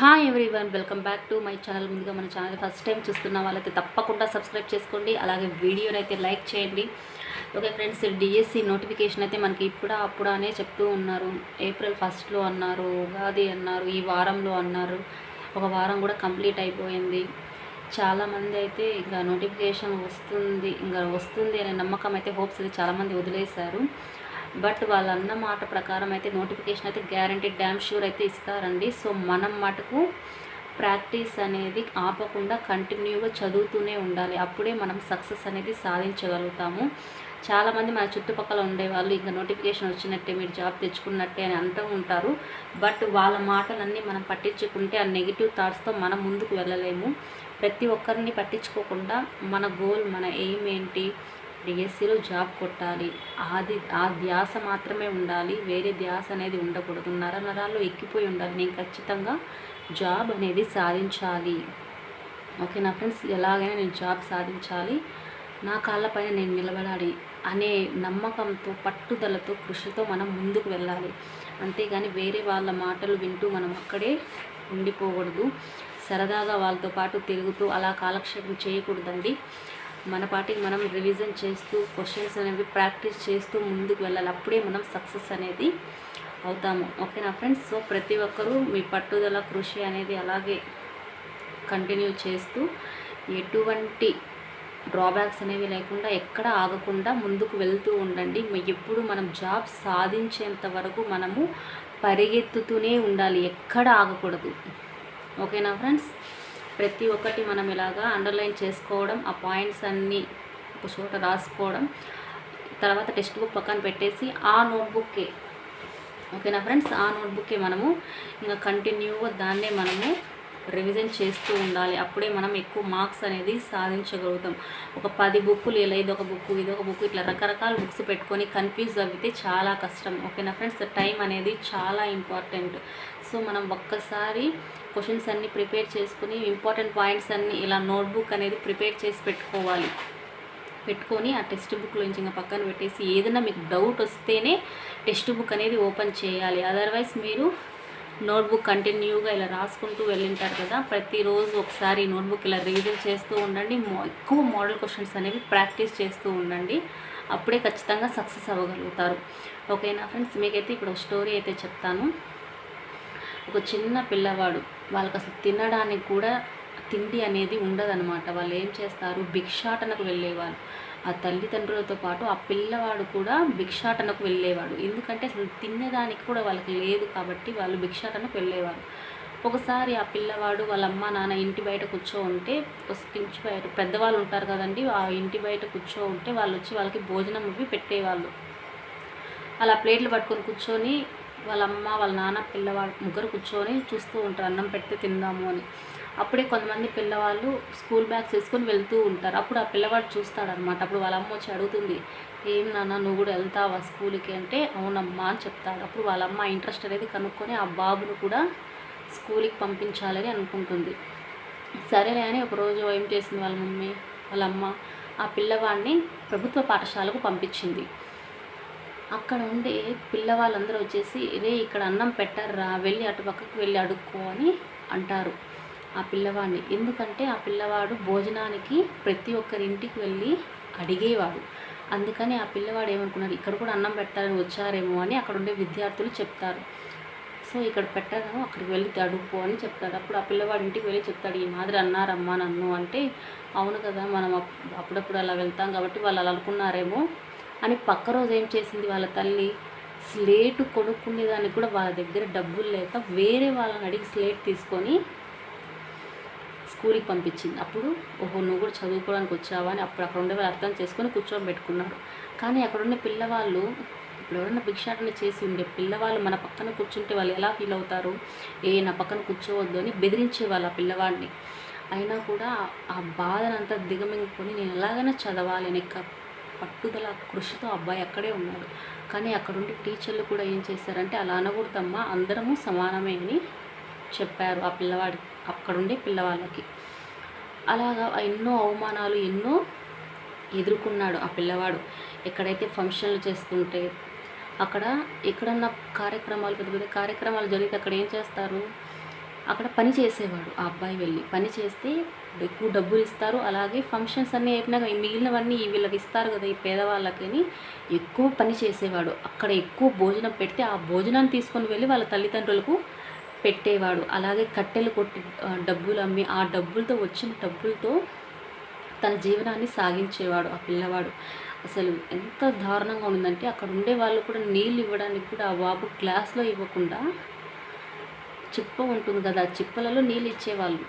Hi everyone, welcome back to my channel. ముందుగా మన channel first time చూస్తున్న వాళ్ళైతే తప్పకుండా సబ్స్క్రైబ్ చేసుకోండి, అలాగే వీడియోని అయితే లైక్ చేయండి. ఓకే ఫ్రెండ్స్, డిఎస్సి నోటిఫికేషన్ అయితే మనకి అప్పుడే చెప్తూ ఉన్నారు. ఏప్రిల్ 1 అన్నారు, ఉగాది అన్నారు, ఈ వారంలో అన్నారు. ఒక వారం కూడా కంప్లీట్ అయిపోయింది. చాలామంది అయితే ఇంకా నోటిఫికేషన్ వస్తుంది అనే నమ్మకం అయితే, హోప్స్ అయితే చాలామంది వదిలేశారు. బట్ వాళ్ళు అన్న మాట ప్రకారం అయితే నోటిఫికేషన్ అయితే గ్యారంటీ డ్యామ్ షూర్ అయితే ఇస్తారండి. సో మనం మటుకు ప్రాక్టీస్ అనేది ఆపకుండా కంటిన్యూగా చదువుతూనే ఉండాలి. అప్పుడే మనం సక్సెస్ అనేది సాధించగలుగుతాము. చాలామంది మన చుట్టుపక్కల ఉండేవాళ్ళు ఇంకా నోటిఫికేషన్ వచ్చినట్టే, మీరు జాబ్ తెచ్చుకున్నట్టే అని అంటూ ఉంటారు. బట్ వాళ్ళ మాటలన్నీ మనం పట్టించుకుంటే ఆ నెగిటివ్ థాట్స్తో మనం ముందుకు వెళ్ళలేము. ప్రతి ఒక్కరిని పట్టించుకోకుండా మన గోల్, మన ఎయిమ్ ఏంటి, డిఎస్సిలో జాబ్ కొట్టాలి, ఆ ధ్యాస మాత్రమే ఉండాలి. వేరే ధ్యాస అనేది ఉండకూడదు. నరాల్లో ఎక్కిపోయి ఉండాలి, నేను ఖచ్చితంగా జాబ్ అనేది సాధించాలి. ఓకే నా ఫ్రెండ్స్, ఎలాగైనా నేను జాబ్ సాధించాలి, నా కాళ్ళపైన నేను నిలబడాలి అనే నమ్మకంతో, పట్టుదలతో, కృషితో మనం ముందుకు వెళ్ళాలి. అంతేగాని వేరే వాళ్ళ మాటలు వింటూ మనం అక్కడే ఉండిపోకూడదు. సరదాగా వాళ్ళతో పాటు తిరుగుతూ అలా కాలక్షేపం చేయకూడదండి. మన పాటికి మనం రివిజన్ చేస్తూ, క్వశ్చన్స్ అనేవి ప్రాక్టీస్ చేస్తూ ముందుకు వెళ్ళాలి. అప్పుడే మనం సక్సెస్ అనేది అవుతాము. ఓకేనా ఫ్రెండ్స్? సో ప్రతి ఒక్కరూ మీ పట్టుదల, కృషి అనేది అలాగే కంటిన్యూ చేస్తూ, ఎటువంటి డ్రాబ్యాక్స్ అనేవి లేకుండా, ఎక్కడ ఆగకుండా ముందుకు వెళ్తూ ఉండండి. ఎప్పుడు మనం జాబ్ సాధించేంత వరకు మనము పరిగెత్తుతూనే ఉండాలి, ఎక్కడ ఆగకూడదు. ఓకేనా ఫ్రెండ్స్? ప్రతి ఒక్కటి మనం ఇలాగా అండర్లైన్ చేసుకోవడం, ఆ పాయింట్స్ అన్నీ ఒక చోట రాసుకోవడం, తర్వాత టెక్స్ట్ బుక్ పక్కన పెట్టేసి ఆ నోట్బుక్కే, ఓకేనా ఫ్రెండ్స్, ఆ నోట్బుక్కే మనము ఇంకా కంటిన్యూగా దాన్నే మనము రివిజన్ చేస్తూ ఉండాలి. అప్పుడే మనం ఎక్కువ మార్క్స్ అనేది సాధించగలుగుతాం. ఒక 10 బుక్కులు ఇలా ఇదొక బుక్ ఇట్లా రకరకాల బుక్స్ పెట్టుకొని కన్ఫ్యూజ్ అవితే చాలా కష్టం. ఓకేనా ఫ్రెండ్స్? టైం అనేది చాలా ఇంపార్టెంట్. సో మనం ఒక్కసారి క్వశ్చన్స్ అన్నీ ప్రిపేర్ చేసుకుని, ఇంపార్టెంట్ పాయింట్స్ అన్నీ ఇలా నోట్బుక్ అనేది ప్రిపేర్ చేసి పెట్టుకొని ఆ టెక్స్ట్ బుక్లో నుంచి ఇంకా పక్కన పెట్టేసి, ఏదైనా మీకు డౌట్ వస్తేనే టెక్స్ట్ బుక్ అనేది ఓపెన్ చేయాలి. అదర్వైజ్ మీరు నోట్బుక్ కంటిన్యూగా ఇలా రాసుకుంటూ వెళ్ళింటారు కదా, ప్రతిరోజు ఒకసారి నోట్బుక్ ఇలా రివిజన్ చేస్తూ ఉండండి. ఎక్కువ మోడల్ క్వశ్చన్స్ అనేవి ప్రాక్టీస్ చేస్తూ ఉండండి. అప్పుడే ఖచ్చితంగా సక్సెస్ అవ్వగలుగుతారు. ఓకేనా ఫ్రెండ్స్? మీకైతే ఇప్పుడు ఒక స్టోరీ అయితే చెప్తాను. ఒక చిన్న పిల్లవాడు, వాళ్ళకి అసలు తినడానికి కూడా తిండి అనేది ఉండదన్నమాట. వాళ్ళు ఏం చేస్తారు, భిక్షాటనకు వెళ్ళేవాళ్ళు. ఆ తల్లిదండ్రులతో పాటు ఆ పిల్లవాడు కూడా భిక్షాటనకు వెళ్ళేవాడు. ఎందుకంటే అసలు తినేదానికి కూడా వాళ్ళకి లేదు కాబట్టి వాళ్ళు భిక్షాటనకు వెళ్ళేవారు. ఒకసారి ఆ పిల్లవాడు వాళ్ళ అమ్మ నాన్న ఇంటి బయట ఉంటే, ఇంటి బయట పెద్దవాళ్ళు ఉంటారు కదండి, ఆ ఇంటి బయట ఉంటే వాళ్ళు వచ్చి వాళ్ళకి భోజనం అవి పెట్టేవాళ్ళు. అలా ప్లేట్లు పట్టుకొని కూర్చొని వాళ్ళ అమ్మ, వాళ్ళ నాన్న, పిల్లవాడు ముగ్గురు కూర్చొని చూస్తూ ఉంటారు, అన్నం పెడితే తిందాము అని. అప్పుడే కొంతమంది పిల్లవాళ్ళు స్కూల్ బ్యాగ్స్ వేసుకొని వెళ్తూ ఉంటారు. అప్పుడు ఆ పిల్లవాడు చూస్తాడనమాట. అప్పుడు వాళ్ళ అమ్మ వచ్చి అడుగుతుంది, ఏం నాన్న నువ్వు కూడా వెళ్తావా స్కూల్కి అంటే, అవునమ్మా అని చెప్తాడు. అప్పుడు వాళ్ళ అమ్మ ఇంట్రెస్ట్ అనేది కనుక్కొని ఆ బాబును కూడా స్కూల్కి పంపించాలని అనుకుంటుంది. సరేలే అని ఒకరోజు ఏం చేసింది వాళ్ళ అమ్మ ఆ పిల్లవాడిని ప్రభుత్వ పాఠశాలకు పంపించింది. అక్కడ ఉండే పిల్లవాళ్ళందరూ వచ్చేసి, రే ఇక్కడ అన్నం పెట్టర్రా, వెళ్ళి అటు పక్కకు వెళ్ళి అడుక్కో అని అంటారు ఆ పిల్లవాడిని. ఎందుకంటే ఆ పిల్లవాడు భోజనానికి ప్రతి ఒక్కరి ఇంటికి వెళ్ళి అడిగేవాడు. అందుకని ఆ పిల్లవాడు ఏమనుకున్నాడు, ఇక్కడ కూడా అన్నం పెట్టాలని వచ్చారేమో అని అక్కడ ఉండే విద్యార్థులు చెప్తారు. సో ఇక్కడ పెట్టాను, అక్కడికి వెళ్ళి అడుక్కో అని చెప్తాడు. అప్పుడు ఆ పిల్లవాడి ఇంటికి వెళ్ళి చెప్తాడు, ఈ మాదిరి అన్నారమ్మా నన్ను అంటే, అవును కదా మనం అప్పుడప్పుడు అలా వెళ్తాం కాబట్టి వాళ్ళు అలా అనుకున్నారేమో అని. పక్క రోజు ఏం చేసింది వాళ్ళ తల్లి, స్లేటు కొనుక్కునేదానికి కూడా వాళ్ళ దగ్గర డబ్బులు లేక వేరే వాళ్ళని అడిగి స్లేట్ తీసుకొని స్కూల్కి పంపించింది. అప్పుడు ఓహో నువ్వు కూడా చదువుకోవడానికి వచ్చావా అని అప్పుడు అక్కడ ఉండే వాళ్ళు అర్థం చేసుకొని కూర్చోబెట్టుకున్నారు. కానీ అక్కడ ఉన్న పిల్లవాళ్ళు, ఇప్పుడు ఎవరైనా భిక్షాటన చేసి ఉండే పిల్లవాళ్ళు మన పక్కన కూర్చుంటే వాళ్ళు ఎలా ఫీల్ అవుతారు, నా పక్కన కూర్చోవద్దు అని బెదిరించేవాళ్ళు ఆ పిల్లవాడిని. అయినా కూడా ఆ బాధనంతా దిగమింగుకొని నేను ఎలాగైనా చదవాలి అనే పట్టుదల, కృషితో అబ్బాయి అక్కడే ఉన్నాడు. కానీ అక్కడుండి టీచర్లు కూడా ఏం చేశారంటే, అలా అనకూడదమ్మా, అందరము సమానమే అని చెప్పారు ఆ పిల్లవాడి, అక్కడుండే పిల్లవాళ్ళకి. అలాగా ఎన్నో అవమానాలు ఎన్నో ఎదుర్కొన్నాడు ఆ పిల్లవాడు. ఎక్కడైతే ఫంక్షన్లు చేస్తుంటే, అక్కడ ఎక్కడన్నా కార్యక్రమాలు, పెద్ద పెద్ద కార్యక్రమాలు జరిగితే అక్కడ ఏం చేస్తారు, అక్కడ పని చేసేవాడు. ఆ అబ్బాయి వెళ్ళి పని చేస్తే ఎక్కువ డబ్బులు ఇస్తారు. అలాగే ఫంక్షన్స్ అన్నీ అయిపోయినాక మిగిలినవన్నీ వీళ్ళకి ఇస్తారు కదా ఈ పేదవాళ్ళకని ఎక్కువ పని చేసేవాడు. అక్కడ ఎక్కువ భోజనం పెడితే ఆ భోజనాన్ని తీసుకొని వెళ్ళి వాళ్ళ తల్లిదండ్రులకు పెట్టేవాడు. అలాగే కట్టెలు కొట్టి డబ్బులు అమ్మి ఆ డబ్బులతో వచ్చిన డబ్బులతో తన జీవనాన్ని సాగించేవాడు ఆ పిల్లవాడు. అసలు ఎంత దారుణంగా ఉందంటే అక్కడ ఉండే వాళ్ళు కూడా నీళ్ళు ఇవ్వడానికి కూడా ఆ బాబు గ్లాస్లో ఇవ్వకుండా చిప్ప ఉంటుంది కదా, ఆ చిప్పలలో నీళ్ళు ఇచ్చేవాళ్ళు.